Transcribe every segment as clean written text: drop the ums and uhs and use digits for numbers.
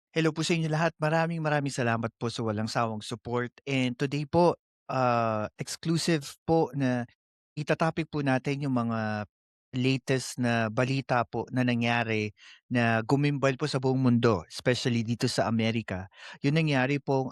Hello po sa inyo lahat. Maraming salamat po sa walang sawang support. And today po, exclusive po na itatopic po natin yung mga latest na balita po na nangyari na gumimbal po sa buong mundo, especially dito sa Amerika. Yung nangyari pong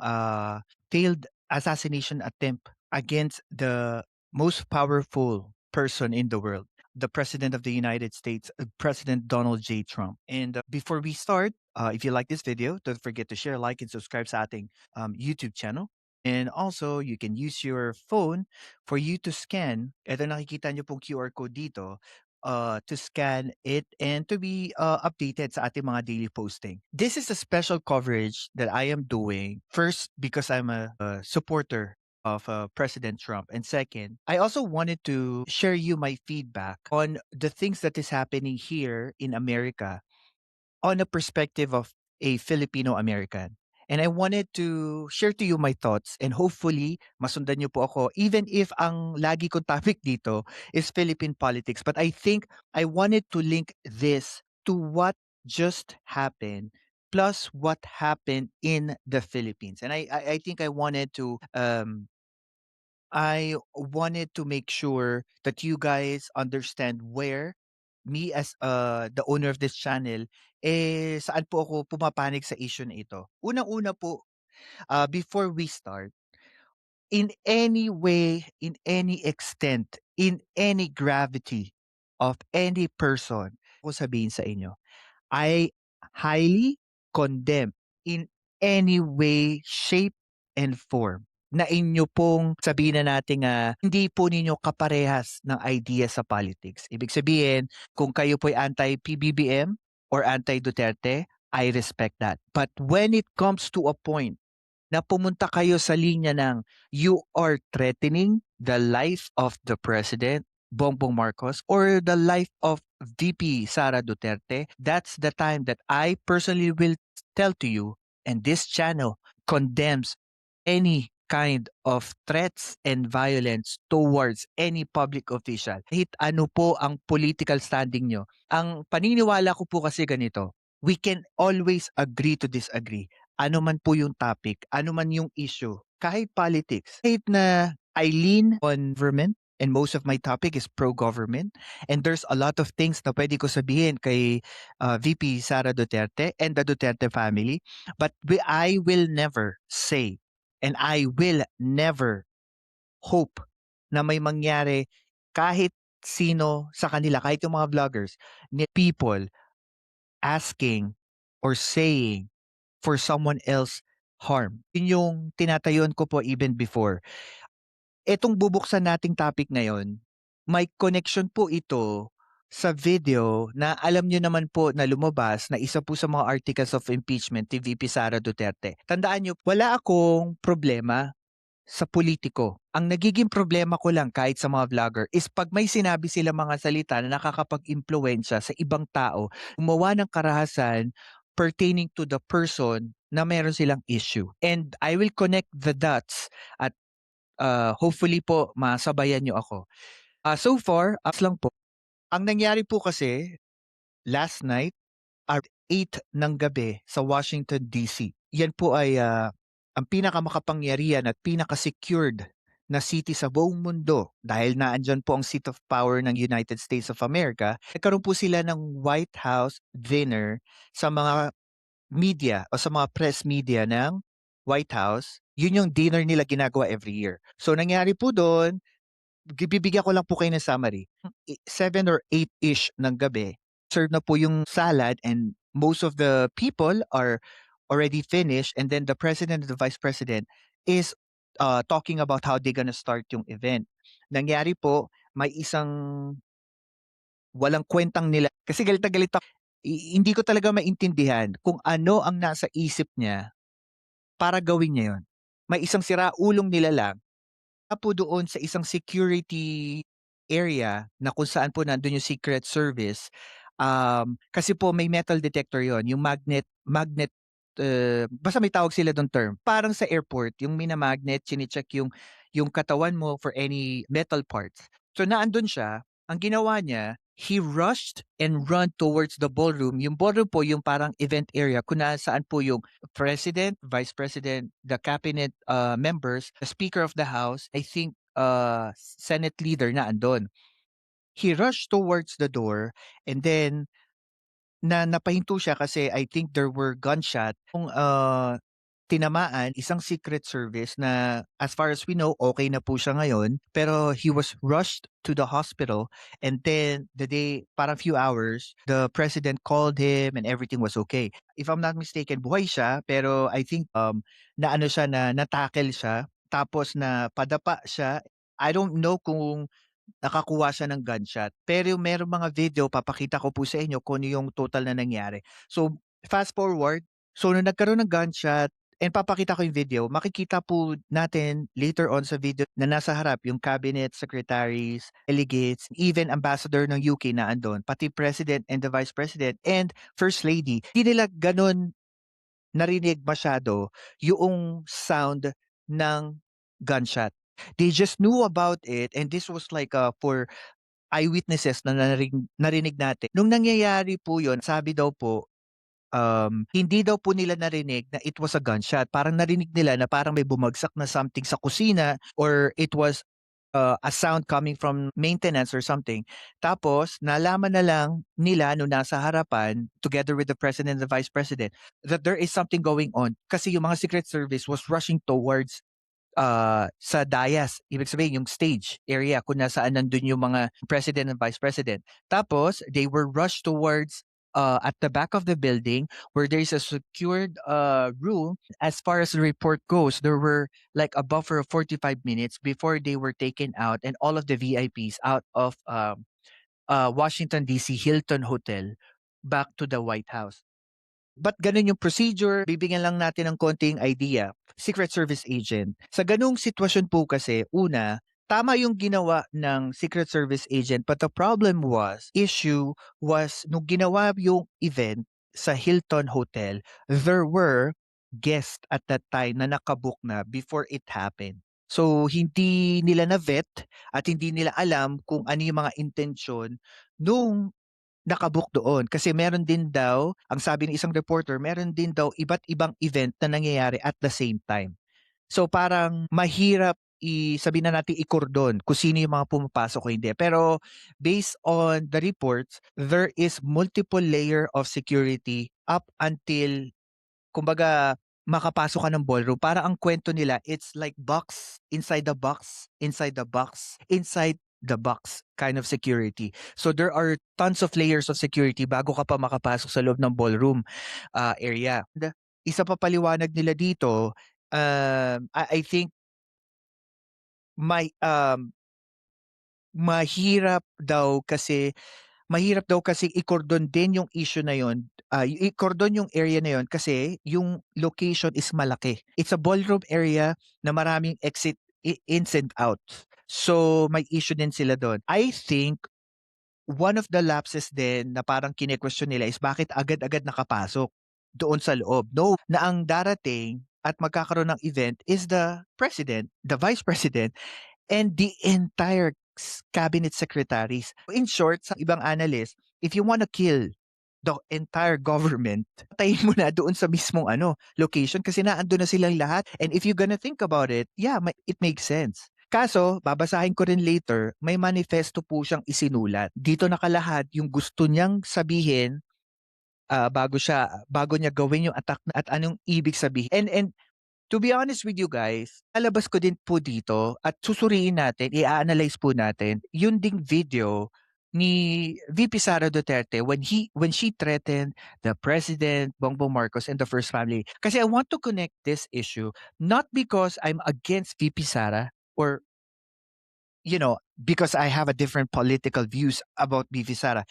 failed assassination attempt against the most powerful person in the world, the President of the United States, President Donald J. Trump. And before we start, if you like this video, don't forget to share, like, and subscribe sa ating YouTube channel. And also, you can use your phone for you to scan. Ito nakikita nyo pong QR code dito to scan it and to be updated sa ating mga daily posting. This is a special coverage that I am doing. First, because I'm a supporter of President Trump. And second, I also wanted to share you my feedback on the things that is happening here in America on a perspective of a Filipino American. And I wanted to share to you my thoughts and hopefully masundan niyo po ako even if ang lagi kong topic dito is Philippine politics. But I think I wanted to link this to what just happened plus what happened in the Philippines. And I think I wanted to make sure that you guys understand where me as the owner of this channel, saan po ako pumapanig sa issue na ito. Unang-una po, before we start, in any way, in any extent, in any gravity of any person, ko sabihin sa inyo, I highly condemn in any way, shape, and form na inyo pong sabihin na natin hindi po ninyo kaparehas ng idea sa politics. Ibig sabihin, kung kayo po'y anti-PBBM or anti-Duterte, I respect that. But when it comes to a point na pumunta kayo sa linya ng you are threatening the life of the President, Bongbong Marcos, or the life of VP Sara Duterte, that's the time that I personally will tell to you, and this channel condemns any kind of threats and violence towards any public official. Kahit ano po ang political standing nyo. Ang paniniwala ko po kasi ganito, we can always agree to disagree. Ano man po yung topic, ano man yung issue, kahit politics, kahit na I lean on government and most of my topic is pro-government and there's a lot of things na pwede ko sabihin kay VP Sara Duterte and the Duterte family, but I will never say and I will never hope na may mangyari kahit sino sa kanila, kahit yung mga vloggers, ni people asking or saying for someone else harm. Yun yung tinatayuan ko po even before. Etong bubuksan nating topic ngayon, may connection po ito sa video na alam nyo naman po na lumabas na isa po sa mga articles of impeachment ni VP Sara Duterte. Tandaan nyo, wala akong problema sa politiko. Ang nagiging problema ko lang kahit sa mga vlogger is pag may sinabi sila mga salita na nakakapag-impluwensya sa ibang tao, gumawa ng karahasan pertaining to the person na meron silang issue. And I will connect the dots at hopefully po masabayan nyo ako. So far, lang po. Ang nangyari po kasi last night at 8 ng gabi sa Washington DC. Yan po ay ang pinakamakapangyarihan at pinaka-secured na city sa buong mundo dahil naandyan po ang seat of power ng United States of America. Nagkaroon po sila ng White House dinner sa mga media o sa mga press media ng White House. Yun yung dinner nila ginagawa every year. So nangyari po doon, bibigyan ko lang po kayo ng summary. 7 or 8-ish ng gabi, serve na po yung salad and most of the people are already finished and then the president and the vice president is talking about how they gonna start yung event. Nangyari po, may isang walang kwentang nila kasi galit na galit ako. Hindi ko talaga maintindihan kung ano ang nasa isip niya para gawin niya yun. May isang siraulong nilalang po doon sa isang security area na kung saan po nandun yung Secret Service, kasi po may metal detector yon, yung magnet, basta may tawag sila dong term. Parang sa airport, yung mina-magnet, chine-check yung katawan mo for any metal parts. So naandun siya, ang ginawa niya, he rushed and run towards the ballroom. Yung ballroom po yung parang event area kung nasaan po yung president, vice president, the cabinet members, the speaker of the house, I think Senate leader na andon. He rushed towards the door and then napahinto siya kasi I think there were gunshot. Kung tinamaan isang secret service na as far as we know, okay na po siya ngayon. Pero he was rushed to the hospital and then the day, parang few hours, the president called him and everything was okay. If I'm not mistaken, buhay siya pero I think na ano siya na natakel siya tapos na padapa siya. I don't know kung nakakuha siya ng gunshot. Pero yung merong mga video, papakita ko po sa inyo kung ano yung total na nangyari. So, fast forward, so nung nagkaroon ng gunshot, and papakita ko yung video, makikita po natin later on sa video na nasa harap yung cabinet secretaries, delegates, even ambassador ng UK na andon, pati president and the vice president and first lady. Hindi nila ganun narinig masyado yung sound ng gunshot. They just knew about it and this was like for eyewitnesses na narinig natin. Nung nangyayari po yun, sabi daw po, hindi daw po nila narinig na it was a gunshot. Parang narinig nila na parang may bumagsak na something sa kusina or it was a sound coming from maintenance or something. Tapos, nalaman na lang nila nung nasa harapan, together with the president and the vice president, that there is something going on. Kasi yung mga secret service was rushing towards sa dais, ibig sabihin yung stage area kung nasaan nandun yung mga president and vice president. Tapos, they were rushed towards at the back of the building where there's a secured room. As far as the report goes, there were like a buffer of 45 minutes before they were taken out and all of the VIPs out of Washington, D.C. Hilton Hotel back to the White House. Ba't gano'n yung procedure? Bibigyan lang natin ng konting idea. Secret Service agent. Sa gano'ng sitwasyon po kasi, una, tama yung ginawa ng Secret Service agent but the problem was, issue was, nung ginawa yung event sa Hilton Hotel, there were guests at that time na nakabook na before it happened. So, hindi nila na-vet at hindi nila alam kung ano yung mga intensyon nung nakabook doon kasi meron din daw, ang sabi ng isang reporter, meron din daw iba't ibang event na nangyayari at the same time. So parang mahirap sabihin na natin i-cordon kung sino yung mga pumapasok o hindi. Pero based on the reports, there is multiple layer of security up until kumbaga makapasok ka ng ballroom. Para ang kwento nila, it's like box, inside the box, inside the box, inside the box kind of security. So there are tons of layers of security bago ka pa makapasok sa loob ng ballroom area. And, isa pa paliwanag nila dito, I think may mahirap daw kasi i-cordon din yung issue na yun, i-cordon yung area na yun kasi yung location is malaki. It's a ballroom area na maraming exit ins and outs. So may issue din sila doon. I think one of the lapses din na parang kine-question nila is bakit agad-agad nakapasok doon sa loob. No, na ang darating at magkakaroon ng event is the president, the vice president, and the entire cabinet secretaries. In short, sa ibang analyst, if you wanna kill the entire government, patayin mo na doon sa mismong location kasi naandun na silang lahat. And if you're gonna think about it, yeah, it makes sense. Kaso, babasahin ko rin later, may manifesto po siyang isinulat. Dito nakalahad yung gusto niyang sabihin bago niya gawin yung attack at anong ibig sabihin. And to be honest with you guys, lalabas ko din po dito at susuriin natin, i-analyze po natin yun ding video ni VP Sara Duterte when she threatened the President Bongbong Marcos and the First Family. Kasi I want to connect this issue not because I'm against VP Sara or because I have a different political views about VP Sara.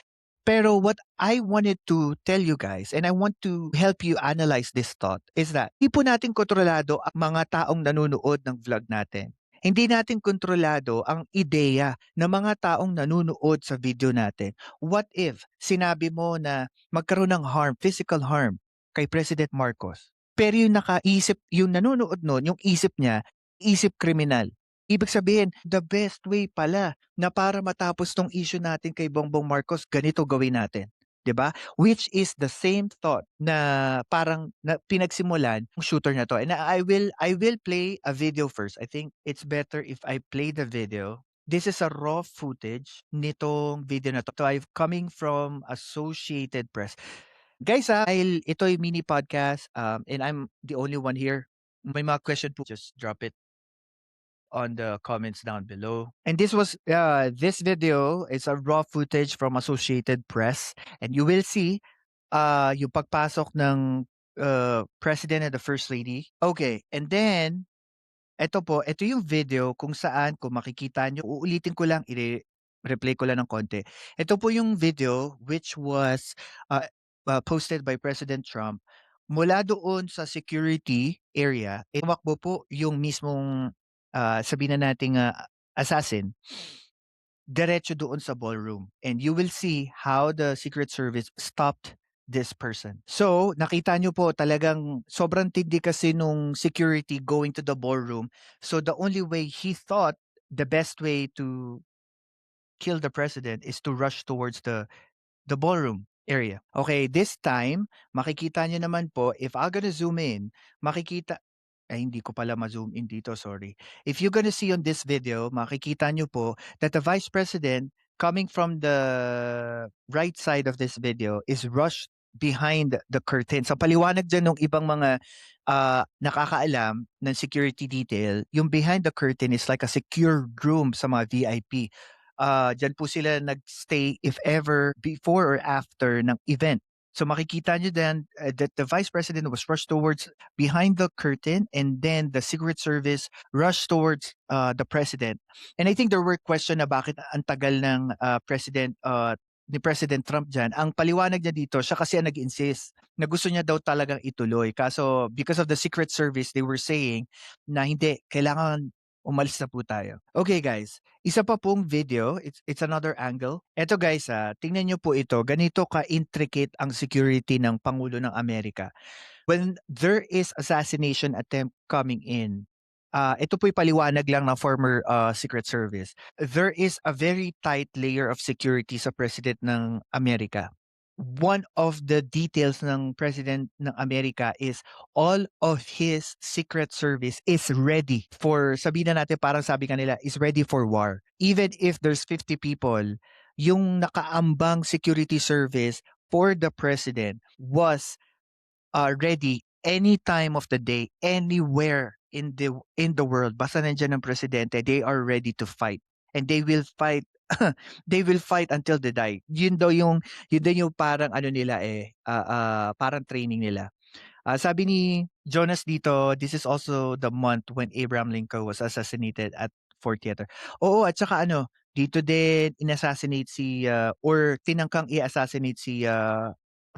Pero what I wanted to tell you guys, and I want to help you analyze this thought, is that hindi po natin kontrolado ang mga taong nanonood ng vlog natin. Hindi natin kontrolado ang ideya ng mga taong nanonood sa video natin. What if sinabi mo na magkaroon ng harm, physical harm kay President Marcos? Pero yung nakaisip, yung nanonood nun, yung isip niya, isip kriminal. Ibig sabihin, the best way pala na para matapos 'tong issue natin kay Bongbong Marcos, ganito gawin natin, 'di ba? Which is the same thought na parang na pinagsimulan ng shooter na 'to. And I will play a video first. I think it's better if I play the video. This is a raw footage nitong video na 'to. I've coming from Associated Press. Guys, dahil ito'y mini podcast, and I'm the only one here, may mga question po, just drop it on the comments down below. And this video is a raw footage from Associated Press, and you will see yung pagpasok ng President and the First Lady. Okay, and then ito yung video kung saan kung makikita nyo, uulitin ko lang, replay ko lang ng konti. Ito po yung video which was uh, posted by President Trump. Mula doon sa security area, tumakbo po yung mismong sabihin na nating assassin diretso doon sa ballroom. And you will see how the Secret Service stopped this person. So, nakita nyo po talagang sobrang tindi kasi nung security going to the ballroom. So, the only way he thought the best way to kill the president is to rush towards the ballroom area. Okay, this time, makikita nyo naman po, if I'm gonna zoom in, makikita, ay hindi ko pala ma-zoom in dito, sorry. If you're gonna see on this video, makikita nyo po that the Vice President coming from the right side of this video is rushed behind the curtain. Sa paliwanag dyan ng ibang mga nakakaalam ng security detail, yung behind the curtain is like a secure room sa mga VIP. Diyan po sila nagstay if ever before or after ng event. So makikita nyo then that the Vice President was rushed towards behind the curtain, and then the Secret Service rushed towards the President. And I think there were question na bakit ang tagal ng ni President Trump dyan. Ang paliwanag niya dito, siya kasi ang nag-insist na gusto niya daw talagang ituloy. Kaso because of the Secret Service, they were saying na hindi, kailangan umalis na po tayo. Okay guys, isa pa pong video, it's another angle. Eto guys, tingnan niyo po ito, ganito ka-intricate ang security ng Pangulo ng Amerika. When there is assassination attempt coming in, ito po'y paliwanag lang ng former Secret Service. There is a very tight layer of security sa President ng Amerika. One of the details ng President ng Amerika is all of his Secret Service is ready for, sabihin na natin parang sabi kanila, is ready for war. Even if there's 50 people, yung nakaambang security service for the President was ready any time of the day, anywhere in the world. Basta nandiyan ang presidente, they are ready to fight. And they will fight they will fight until they die. Yun daw yung parang ano nila parang training nila. Sabi ni Jonas dito, this is also the month when Abraham Lincoln was assassinated at Fort Theater. Oo, at saka ano, dito din inassassinate si or tinangkang i-assassinate si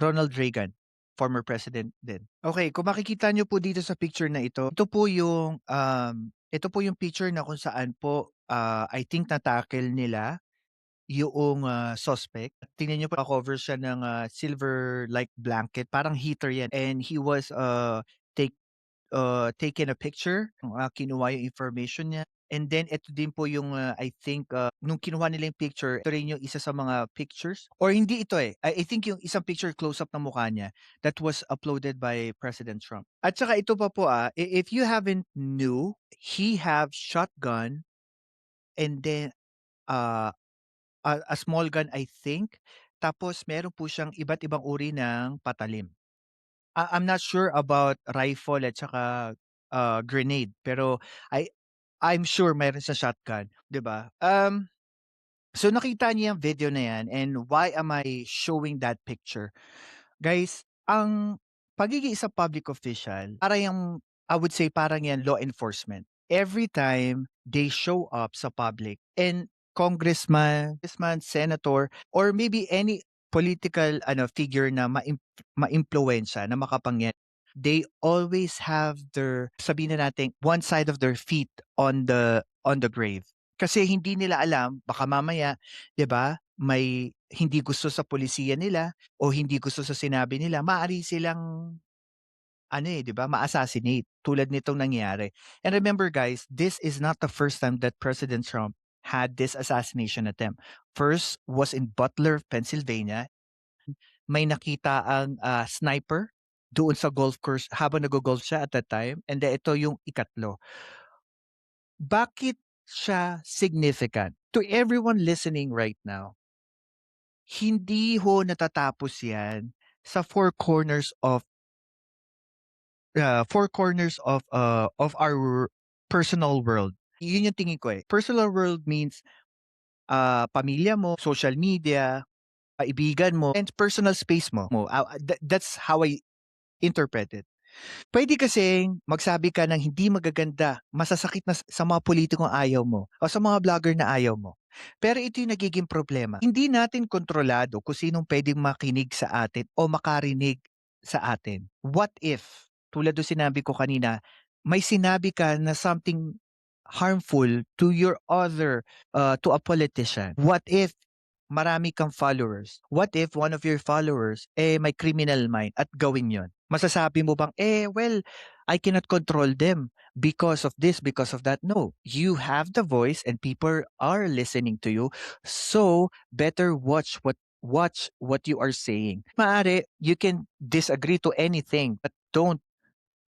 Ronald Reagan, former president din. Okay, kung makikita niyo po dito sa picture na ito po yung picture na kung saan po I think na-tackle nila yung suspect. Tingnan niyo po, cover siya ng silver like blanket, parang heater 'yan, and he was take taken a picture, kinuha yung information niya. And then ito din po yung I think nung kinuha nila yung picture, ito rin yung isa sa mga pictures or hindi ito I think yung isang picture close up ng mukha niya that was uploaded by President Trump. At saka ito pa po if you haven't knew, he have shotgun and then uh, a small gun I think, tapos meron po siyang iba't ibang uri ng patalim. I'm not sure about rifle at saka grenade, pero I'm sure meron sa shotgun, 'di ba? So nakita niya yung video na yan, and why am I showing that picture? Guys, ang pagiging isang public official, para yung, I would say parang yan law enforcement. Every time they show up sa public, and congressman, senator, or maybe any political figure na maimpluwensya, na makapangyarihan, they always have their, sabihin na natin, one side of their feet on the grave. Kasi hindi nila alam, baka mamaya, 'di ba, may hindi gusto sa pulisiya nila o hindi gusto sa sinabi nila, maaari silang ano, 'di ba, ma-assassinate tulad nitong nangyari. And remember guys, this is not the first time that President Trump had this assassination attempt. First was in Butler, Pennsylvania. May nakita ang, sniper doon sa golf course habang naggo-golf siya at that time, and then ito yung ikatlo. Bakit siya significant? To everyone listening right now, hindi ho natatapos 'yan sa four corners of our personal world. Yun yung tingin ko, eh. Personal world means, pamilya mo, social media, kaibigan mo, and personal space mo. That's how I interpret it. Puwede kasing magsabi ka ng hindi magaganda, masasakit na sa mga pulitikong ayaw mo o sa mga vlogger na ayaw mo. Pero ito yung nagiging problema. Hindi natin kontrolado kung sinong puwedeng makinig sa atin o makarinig sa atin. What if, tulad nung sinabi ko kanina, may sinabi ka na something harmful to to a politician? What if marami kang followers? What if one of your followers, may criminal mind at gawin yon? Masasabi mo bang, well, I cannot control them because of this, because of that. No, you have the voice and people are listening to you. So better watch what you are saying. Maari, you can disagree to anything, but don't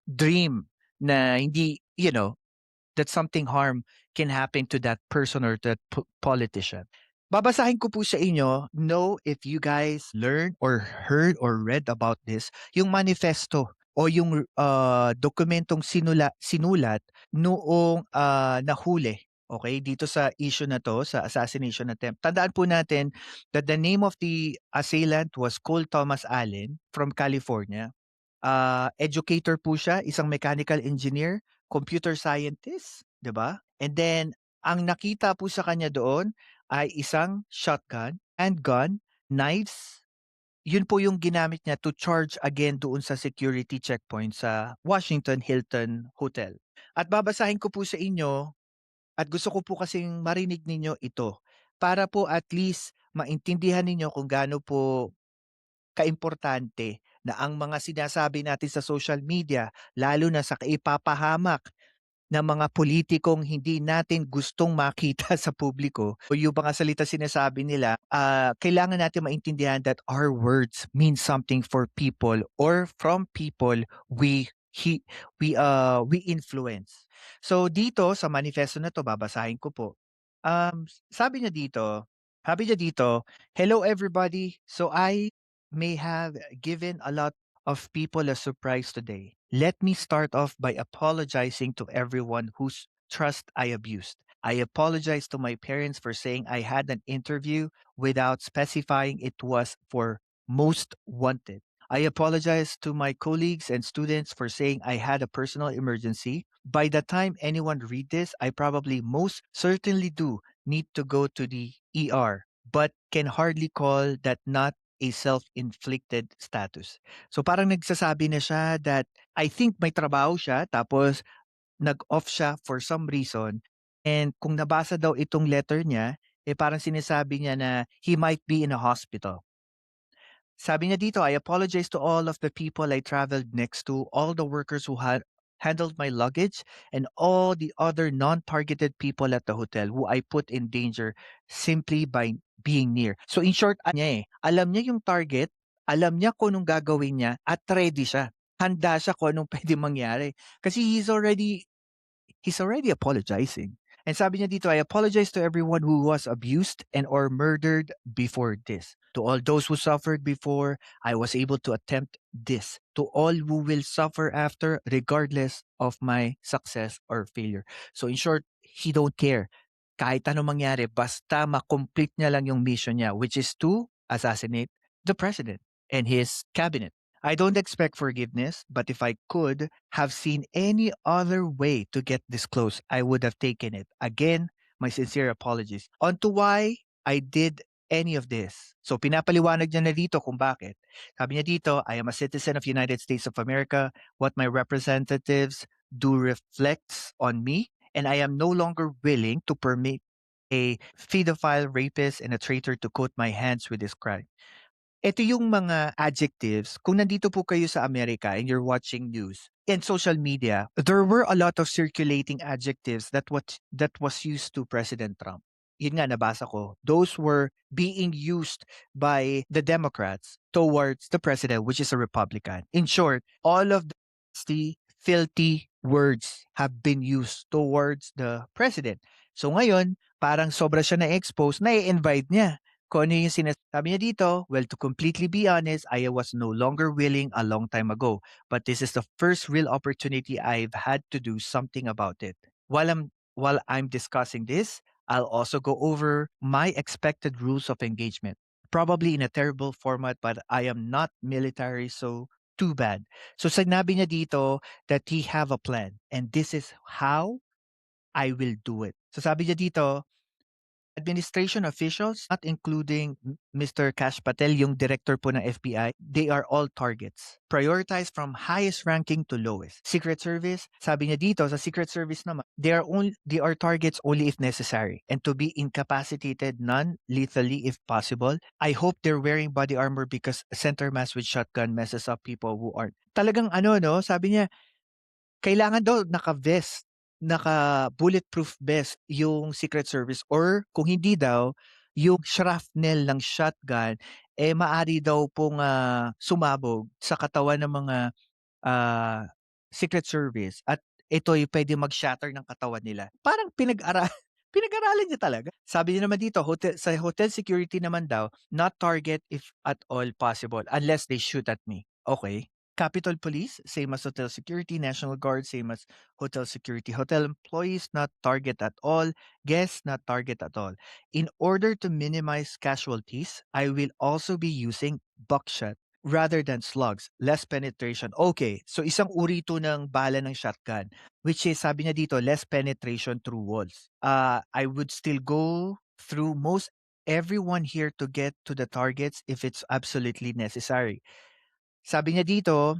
dream na hindi, that something harm can happen to that person or that politician. Babasahin ko po sa inyo, know if you guys learned or heard or read about this, yung manifesto o yung dokumentong sinulat noong nahuli. Okay, dito sa issue na to, sa assassination attempt. Tandaan po natin that the name of the assailant was Cole Thomas Allen from California. Educator po siya, isang mechanical engineer, computer scientist, 'di ba? And then ang nakita po sa kanya doon ay isang shotgun, handgun, knives. Yun po yung ginamit niya to charge again doon sa security checkpoint sa Washington Hilton Hotel. At babasahin ko po sa inyo at gusto ko po kasing marinig ninyo ito para po at least maintindihan ninyo kung gaano po kaimportante na ang mga sinasabi natin sa social media, lalo na sa kaipapahamak ng mga politikong hindi natin gustong makita sa publiko o yung mga salita sinasabi nila, kailangan natin maintindihan that our words mean something for people or from people he, we influence. So dito sa manifesto na to, babasahin ko po. Sabi niya dito, "Hello everybody. So I may have given a lot of people a surprise today. Let me start off by apologizing to everyone whose trust I abused. I apologize to my parents for saying I had an interview without specifying it was for most wanted. I apologize to my colleagues and students for saying I had a personal emergency. By the time anyone read this, I probably most certainly do need to go to the ER, but can hardly call that not a self-inflicted status." So parang nagsasabi na siya that I think may trabaho siya tapos nag-off siya for some reason, and kung nabasa daw itong letter niya, parang sinasabi niya na he might be in a hospital. Sabi niya dito, "I apologize to all of the people I traveled next to, all the workers who had handled my luggage, and all the other non-targeted people at the hotel who I put in danger simply by being near." So in short, niya, alam niya yung target, alam niya kung anong gagawin niya, at ready siya. Handa siya kung anong puwedeng mangyari. Kasi he's already apologizing. And sabi niya dito, "I apologize to everyone who was abused and or murdered before this. To all those who suffered before I was able to attempt this. To all who will suffer after, regardless of my success or failure." So in short, he don't care. Kahit anong mangyari, basta makomplete niya lang yung mission niya, which is to assassinate the president and his cabinet. I don't expect forgiveness, but if I could have seen any other way to get this close, I would have taken it. Again, my sincere apologies. On to why I did any of this. So pinapaliwanag niya na dito kung bakit. Sabi niya dito, "I am a citizen of United States of America. What my representatives do reflects on me, and I am no longer willing to permit a pedophile, rapist, and a traitor to coat my hands with this crime. Ito yung mga adjectives kung nandito po kayo sa Amerika and you're watching news and social media, there were a lot of circulating adjectives that was used to President Trump. Yun nga nabasa ko. Those were being used by the Democrats towards the president, which is a Republican. In short, all of the nasty, filthy words have been used towards the president. So ngayon, parang sobra siya na-expose, na-invite niya kung ano yung sinasabi niya dito, well, to completely be honest, I was no longer willing a long time ago. But this is the first real opportunity I've had to do something about it. While I'm discussing this, I'll also go over my expected rules of engagement. Probably in a terrible format, but I am not military, so too bad. So sinabi niya dito that he have a plan and this is how I will do it. So sabi niya dito, administration officials, not including Mr. Kash Patel, yung director po ng FBI, they are all targets. Prioritized from highest ranking to lowest. Secret Service, sabi niya dito sa Secret Service naman, they are targets only if necessary and to be incapacitated non-lethally if possible. I hope they're wearing body armor because center mass with shotgun messes up people who aren't. Talagang ano no, sabi niya kailangan daw naka-vest, naka-bulletproof vest yung Secret Service or kung hindi daw, yung shrapnel ng shotgun, eh, maaari daw pong, sumabog sa katawan ng mga, ah, Secret Service at ito'y puwedeng mag-shatter ng katawan nila. Parang pinag-aralan niya talaga. Sabi niya naman dito, sa hotel security naman daw, not target if at all possible unless they shoot at me. Okay. Capitol Police, same as hotel security. National Guard, same as hotel security. Hotel employees, not target at all. Guests, not target at all. In order to minimize casualties, I will also be using buckshot rather than slugs, less penetration. Okay, so isang uri 'to ng bala ng shotgun, which is sabi niya dito, less penetration through walls. I would still go through most everyone here to get to the targets if it's absolutely necessary. Sabi niya dito,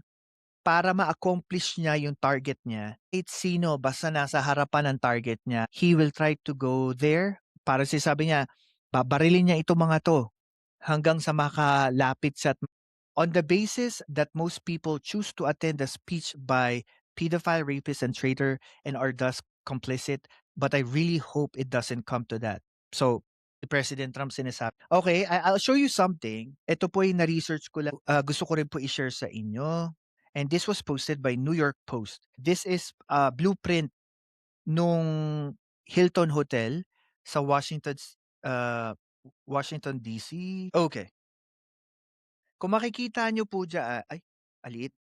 para ma-accomplish niya yung target niya, kahit sino basta nasa harapan ng target niya, he will try to go there. Para sabi niya, babarilin niya itong mga 'to hanggang sa makalapit sa on the basis that most people choose to attend a speech by pedophile, rapist, and traitor and are thus complicit, but I really hope it doesn't come to that. So, si President Trump sinasabi. Okay, I'll show you something. Ito po yung na-research ko lang. Gusto ko rin po i-share sa inyo. And this was posted by New York Post. This is blueprint nung Hilton Hotel sa Washington DC. Okay. Kung makikita niyo po diyan ay, maliit.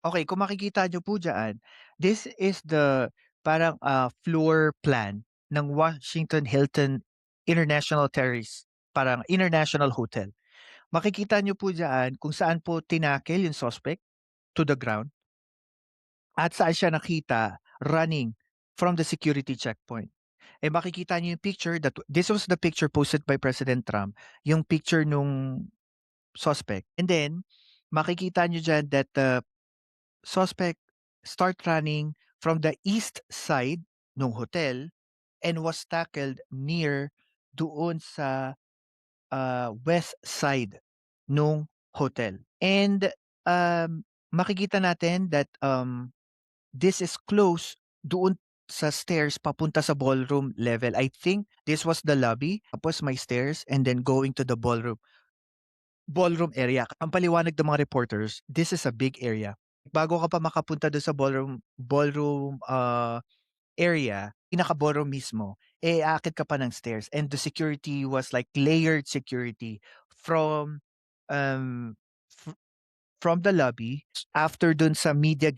Okey, kung makikita niyo po diyan, this is the parang, floor plan ng Washington Hilton International Terrace, parang international hotel. Makikita niyo po diyan kung saan po tinackle yung suspect to the ground at saan siya nakita running from the security checkpoint. Eh, makikita niyo yung picture this was the picture posted by President Trump, yung picture nung suspect. And then makikita niyo diyan that the suspect start running from the east side ng hotel and was tackled near doon sa west side nung hotel. And makikita natin that this is close doon sa stairs papunta sa ballroom level. I think this was the lobby, tapos may stairs and then going to the ballroom area. Ang paliwanag ng mga reporters, this is a big area. Bago ka pa makapunta dun sa ballroom area, pinaka-ballroom mismo, eh, aakyat ka pa ng stairs and the security was like layered security from, um, f from the lobby after dun sa media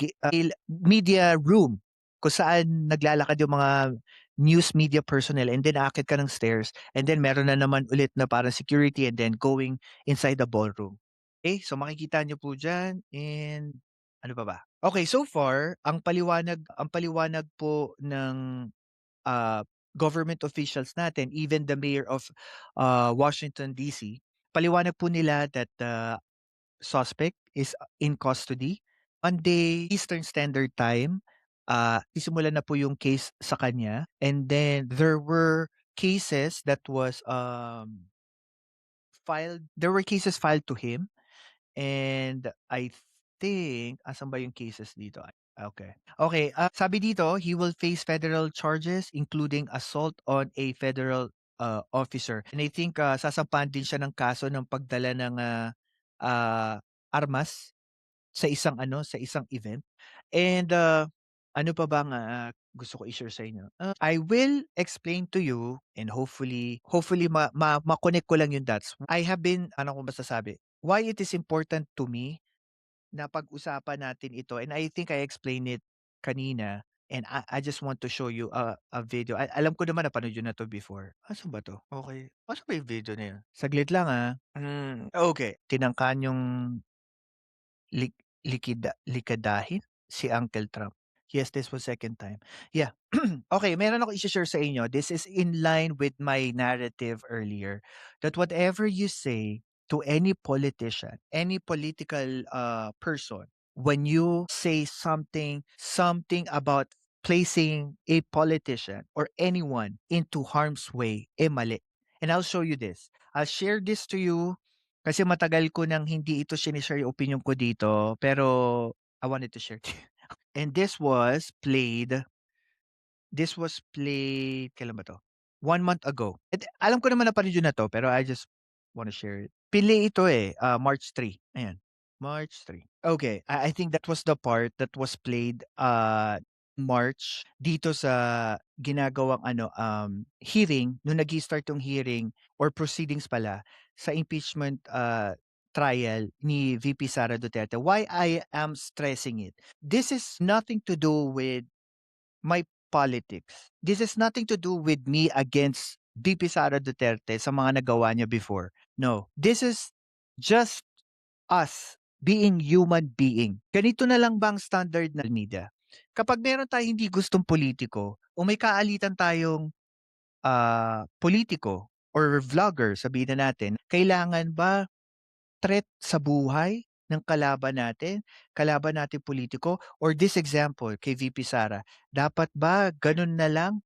room kung saan naglalakad yung mga news media personnel and then aakyat ka ng stairs and then meron na naman ulit na parang security and then going inside the ballroom. Okay, so makikita niyo po diyan and ano pa ba? Okay, so far ang paliwanag po ng, ah, government officials natin, even the mayor of, Washington DC, paliwanag po nila that the suspect is in custody. Monday Eastern Standard Time, sisimulan na po yung case sa kanya and then there were cases that was, filed to him, and I think asan ba yung cases dito? Okay. Okay, sabi dito, he will face federal charges including assault on a federal, officer. And I think, sasampahan din siya ng kaso ng pagdala ng, ah, armas sa isang event. And, ano pa bang, gusto ko i-share sa inyo? I will explain to you and hopefully ma-connect ko lang yung dots. I have been ano ko masasabi, why it is important to me na pag-usapan natin ito, and I think I explained it kanina, and I just want to show you a video. Alam ko naman napanood niyo na 'to before. Asan ba 'to? Okay. Asan ba yung video na yun? Saglit lang, okey. Tinangka niyong likadahin si Uncle Trump. Yes, this was second time. Yeah. Okay, meron ako i-share sa inyo. This is in line with my narrative earlier that whatever you say to any politician, any political person, when you say something about placing a politician or anyone into harm's way, mali. And I'll show you this. I'll share this to you kasi matagal ko nang hindi ito shine-share yung opinyon ko dito, pero I wanted to share to you. And this was played kailan ba 'to? 1 month ago. Alam ko naman napanood niyo na 'to, pero I just wanna share it. Pili ito, March 3, ayan, March 3. Okay, I think that was the part that was played, March dito sa ginagawang hearing nung nag-i-start yung hearing or proceedings pala sa impeachment, trial ni VP Sara Duterte. Why I am stressing it? This is nothing to do with my politics. This has nothing to do with me against VP Sara Duterte sa mga nagawa niya before. No, this is just us being human being. Ganito na lang ba ang standard ng media? Kapag meron tayong hindi gustong politiko o may kaalitan tayong politiko or vlogger, sabihin na natin, kailangan ba threat sa buhay ng kalaban nating politiko, or this example kay VP Sara, dapat ba ganun na lang?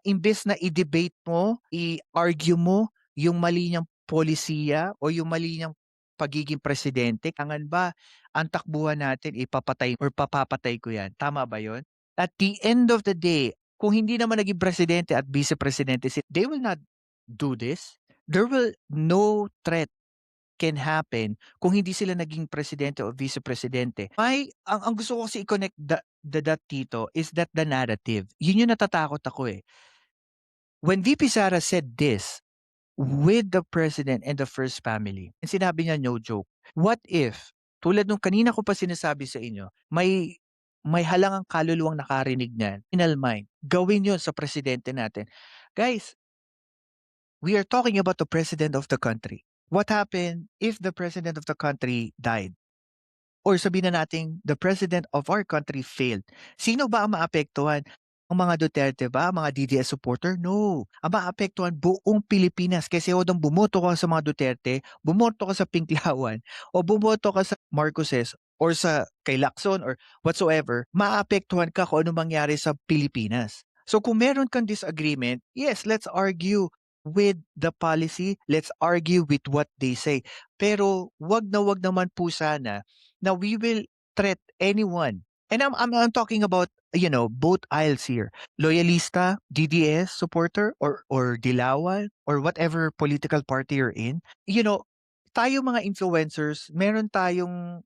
Imbes na i-debate mo, i-argue mo yung mali niyang polisiya o yung mali niyang pagiging presidente, kailangan ba ang takbuhan natin ipapatay or papapatay ko yan, tama ba yun? At the end of the day, kung hindi naman naging presidente at vice presidente, they will not do this. There will no threat can happen kung hindi sila naging presidente o vice presidente. Ang gusto ko kasi i-connect the dot dito is that the narrative. Yun yung natatakot ako eh. When VP Sara said this with the president and the first family, and sinabi niya no joke, what if, tulad nung kanina ko pa sinasabi sa inyo, may halangang kaluluwang nakarinig niyan, criminal mind, gawin yun sa presidente natin. Guys, we are talking about the president of the country. What happened if the president of the country died? Or sabihin na nating the president of our country failed. Sino ba ang maapektuhan? Ang mga Duterte ba? Ang mga DDS supporter? No. Ang maapektuhan buong Pilipinas. Kasi odong bumoto ka sa mga Duterte, bumoto ka sa Pinklawan, o bumoto ka sa Marcoses, or sa kay Lacson, or whatsoever, maapektuhan ka kung ano mangyari sa Pilipinas. So kung meron kang disagreement, yes, let's argue with the policy, let's argue with what they say. Pero wag naman po sana na we will threat anyone. And I'm talking about, both aisles here. Loyalista, DDS supporter, or Dilawan, or whatever political party you're in. Tayo mga influencers, meron tayong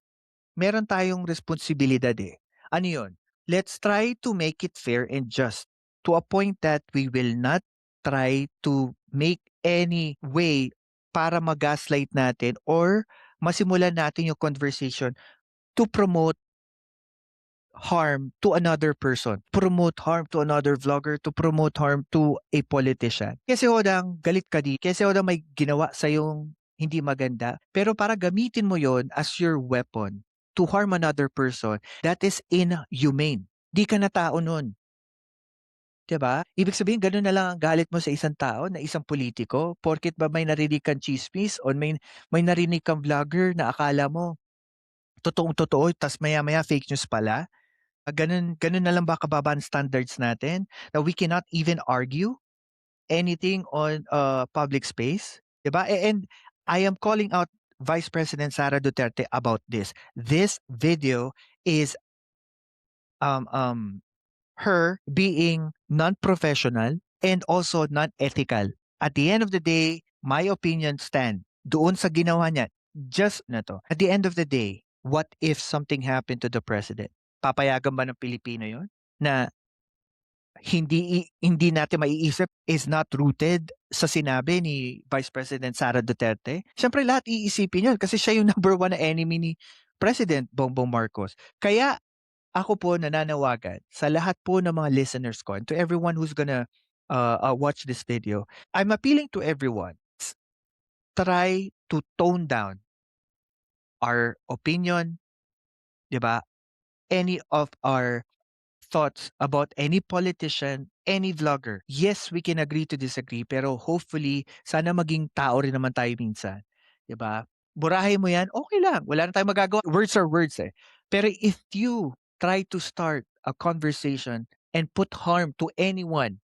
responsibilidad eh. Ano 'yun? Let's try to make it fair and just to a point that we will not try to make any way para ma-gaslight natin or masimulan natin yung conversation to promote harm to another person, promote harm to another vlogger, to promote harm to a politician. Kasi hodang galit ka kasi hodang may ginawa sa yung hindi maganda, pero para gamitin mo yon as your weapon to harm another person, that is inhumane. Di ka na tao nun. 'Di ba? Ibig sabihin gano'n na lang ang galit mo sa isang tao, na isang politiko, porket ba may narinig kang tsismis o may narinig kang vlogger na akala mo totoong-totoo ta's maya-maya fake news pala? Gano'n na lang ba kababa ang standards natin, na we cannot even argue anything on, public space, 'di ba? And I am calling out Vice President Sara Duterte about this. This video is um um her being non-professional and also non-ethical. At the end of the day, my opinion stand doon sa ginawa niya. Just na to. At the end of the day, what if something happened to the president? Papayagan ba ng Pilipino yon? Na hindi natin maiisip is not rooted sa sinabi ni Vice President Sara Duterte. Siyempre lahat iisipin yun kasi siya yung number one na enemy ni President Bongbong Marcos. Kaya ako po nananawagan sa lahat po ng mga listeners ko and to everyone who's gonna watch this video, I'm appealing to everyone. Try to tone down our opinion, 'di ba? Any of our thoughts about any politician, any vlogger. Yes, we can agree to disagree, pero hopefully, sana maging tao rin naman tayo minsan. 'Di ba? Burahin mo yan, okay lang. Wala na tayong magagawa. Words are words eh. Pero if you try to start a conversation and put harm to anyone,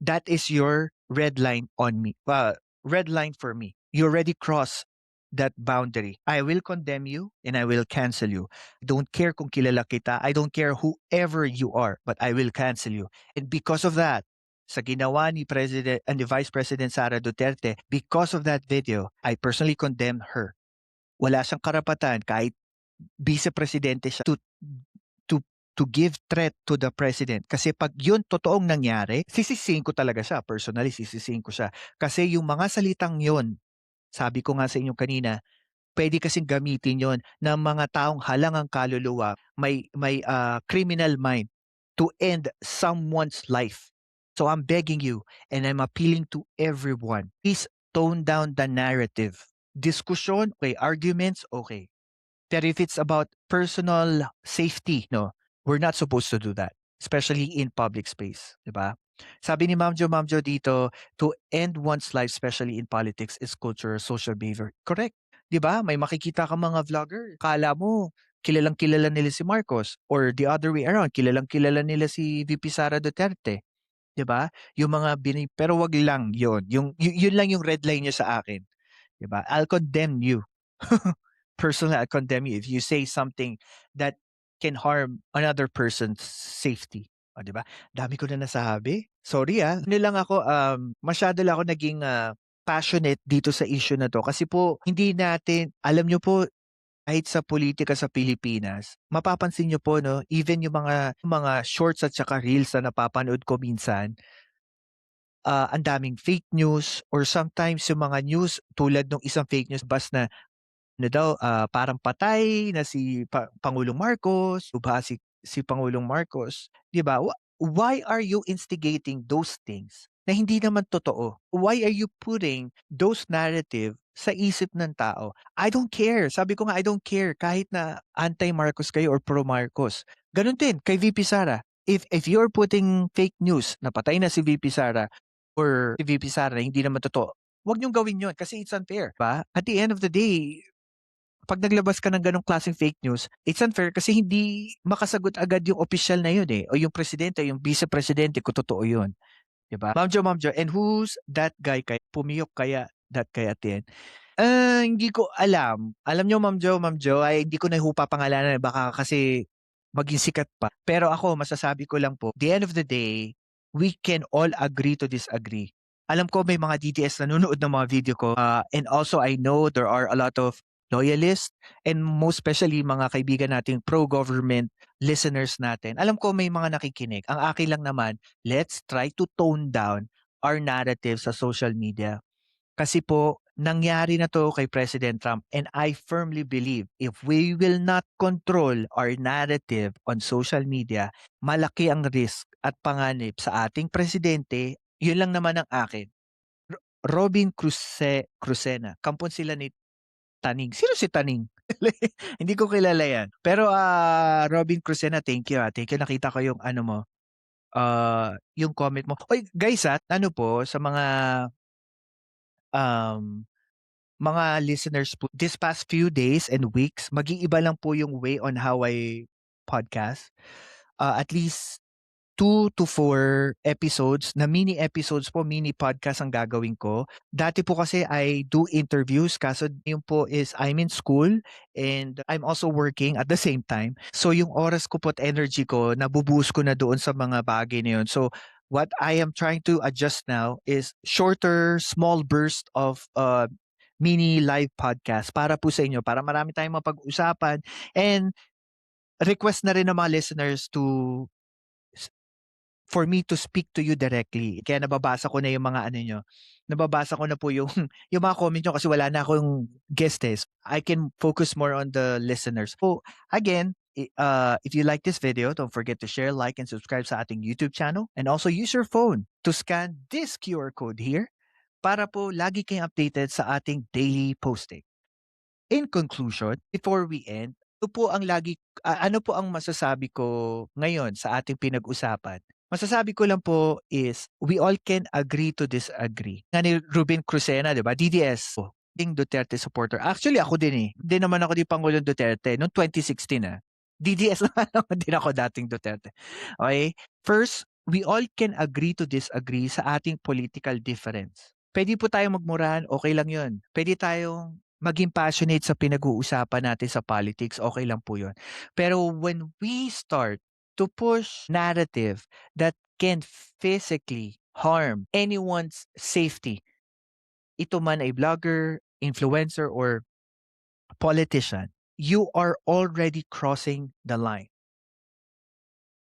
that is your red line on me. Red line for me. You already crossed that boundary. I will condemn you and I will cancel you. I don't care kung kilala kita. I don't care whoever you are, but I will cancel you. And because of that, sa ginawa ni President and the Vice President Sara Duterte, because of that video, I personally condemn her. Wala siyang karapatan kahit vice-presidente siya to to give threat to the president. Kasi pag yun totoong nangyari, sisisihin ko talaga siya. Personally, sisisihin ko siya. Kasi yung mga salitang yun, sabi ko nga sa inyo kanina, puwede kasing gamitin 'yon ng mga taong halangang kaluluwa, may criminal mind to end someone's life. So I'm begging you and I'm appealing to everyone, please tone down the narrative. Diskusyon, okay, arguments, okay. Pero if it's about personal safety, no, we're not supposed to do that, especially in public space, 'di ba? Sabi ni Ma'am Jo dito, to end one's life, especially in politics, is culture, social behavior. Correct. 'Di ba? May makikita kang mga vlogger, akala mo kilalang-kilala nila si Marcos or the other way around, kilalang-kilala nila si VP Sara Duterte, 'di ba? Yung mga pero 'wag lang 'yon. Yun lang yung red line niyo sa akin. 'Di ba? I'll condemn you. Personally, I condemn you if you say something that can harm another person's safety. O, 'di ba? Dami ko na nasabi. Sorry, ano lang ako, masyado lang ako naging, passionate dito sa issue na 'to kasi po hindi natin alam niyo po kahit sa politika sa Pilipinas, mapapansin niyo po 'no, even yung mga shorts at saka reels na napapanood ko minsan, ang daming fake news or sometimes yung mga news tulad nung isang fake news na ano daw, parang patay na si Pangulong Marcos, si Pangulong Marcos, 'di ba? Why are you instigating those things na hindi naman totoo? Why are you putting those narrative sa isip ng tao? I don't care. Sabi ko nga, I don't care kahit na anti-Marcos kayo or pro-Marcos. Gano'n din kay VP Sara. If you're putting fake news na patay na si VP Sara or si VP Sara na hindi naman totoo, 'wag niyong gawin 'yun kasi it's unfair, ba? At the end of the day, 'pag naglabas ka ng gano'ng klaseng fake news, it's unfair kasi hindi makasagot agad yung opisyal na yun, eh, o yung presidente, yung vice-presidente kung totoo yun, 'di ba? Ma'am Jo, and who's that guy pumiyok kaya that guy at the end? Hindi ko alam. Alam niyo Ma'am Jo, ay hindi ko na ho papangalanan, eh, baka kasi maging sikat pa. Pero ako masasabi ko lang po, the end of the day, we can all agree to disagree. Alam ko may mga DDS nanonood ng mga video ko, and also I know there are a lot of loyalists and most especially mga kaibigan nating pro-government listeners natin. Alam ko may mga nakikinig. Ang akin lang naman, let's try to tone down our narrative sa social media. Kasi po, nangyari na 'to kay President Trump and I firmly believe if we will not control our narrative on social media, malaki ang risk at panganib sa ating presidente. 'Yun lang naman ang akin. Robin Crucena, kampon sila ni Taning. Sino si Taning? Hindi ko kilala 'yan. Pero, Robin Crucena, thank you, Thank you, nakita ko yung ano mo, yung comment mo. Uy, guys, ano po sa um mga listeners po, this past few days and weeks, mag-iiba lang po yung way on how I podcast. At least 2 to 4 episodes na mini episodes po, mini podcast ang gagawin ko. Dati po kasi I do interviews kaso yun po is I'm in school and I'm also working at the same time. So yung oras ko po at energy ko, nabubuhos ko na doon sa mga bagay na yun. So what I am trying to adjust now is shorter, small burst of mini live podcast para po sa inyo, para marami tayong mapag-usapan and request na rin ng mga listeners for me to speak to you directly. Kaya nababasa ko na yung mga ano nyo. Nababasa ko na po yung, yung mga comment nyo kasi wala na akong guest eh. I can focus more on the listeners. So, again, if you like this video, don't forget to share, like, and subscribe sa ating YouTube channel. And also use your phone to scan this QR code here para po lagi kayong updated sa ating daily posting. In conclusion, before we end, ano po ang masasabi ko ngayon sa ating pinag-usapan? Masasabi ko lang po is we all can agree to disagree. Nga ni Ruben Crucena, 'di ba? DDS. Ding Duterte supporter. Actually, ako din eh. Hindi naman ako di Pangulong Duterte noong 2016 ah. DDS naman din ako dating Duterte. Okay? First, we all can agree to disagree sa ating political difference. Pwede po tayong magmurahan, okay lang yun. Pwede tayong maging passionate sa pinag-uusapan natin sa politics, okay lang po yun. Pero when we start to push narrative that can physically harm anyone's safety, ito man ay vlogger, influencer, or politician, you are already crossing the line.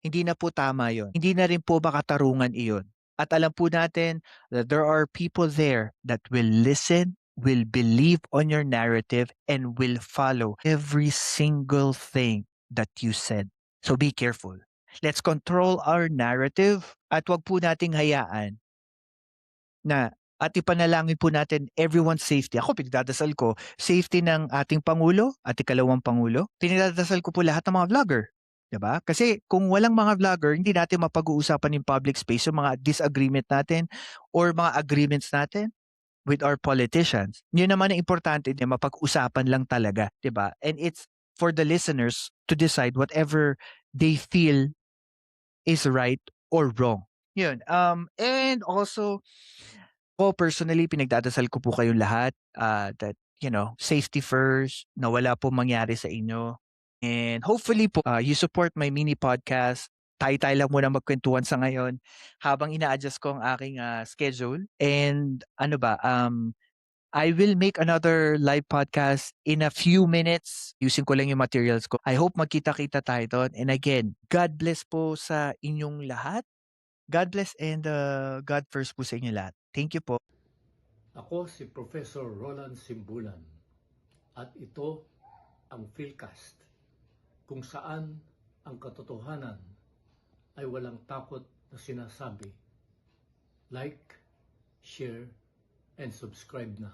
Hindi na po tama yon. Hindi na rin po makatarungan iyon. At alam po natin that there are people there that will listen, will believe on your narrative, and will follow every single thing that you said. So be careful. Let's control our narrative at wag po nating hayaan na at ipanalangin po natin everyone's safety. Ako, pinagdadasal ko, safety ng ating Pangulo at ikalawang Pangulo. Pinagdadasal ko po lahat ng mga vlogger. Diba? Kasi kung walang mga vlogger, hindi natin mapag-uusapan in public space yung mga disagreement natin or mga agreements natin with our politicians. Yun naman ang importante na mapag-usapan lang talaga. Diba? And it's for the listeners to decide whatever they feel is right or wrong. Yun. And also, ako personally, pinagdadasal ko po kayong lahat that, safety first, na wala po mangyari sa inyo. And hopefully po, you support my mini podcast. Tayo-tayo lang muna magkwentuhan sa ngayon habang ina-adjust ko ang aking schedule. And I will make another live podcast in a few minutes. Using ko lang yung materials ko. I hope magkita-kita tayo doon. And again, God bless po sa inyong lahat. God bless and God first po sa inyo lahat. Thank you po. Ako si Professor Roland Simbulan at ito ang Philcast kung saan ang katotohanan ay walang takot na sinasabi. Like, share, and subscribe na.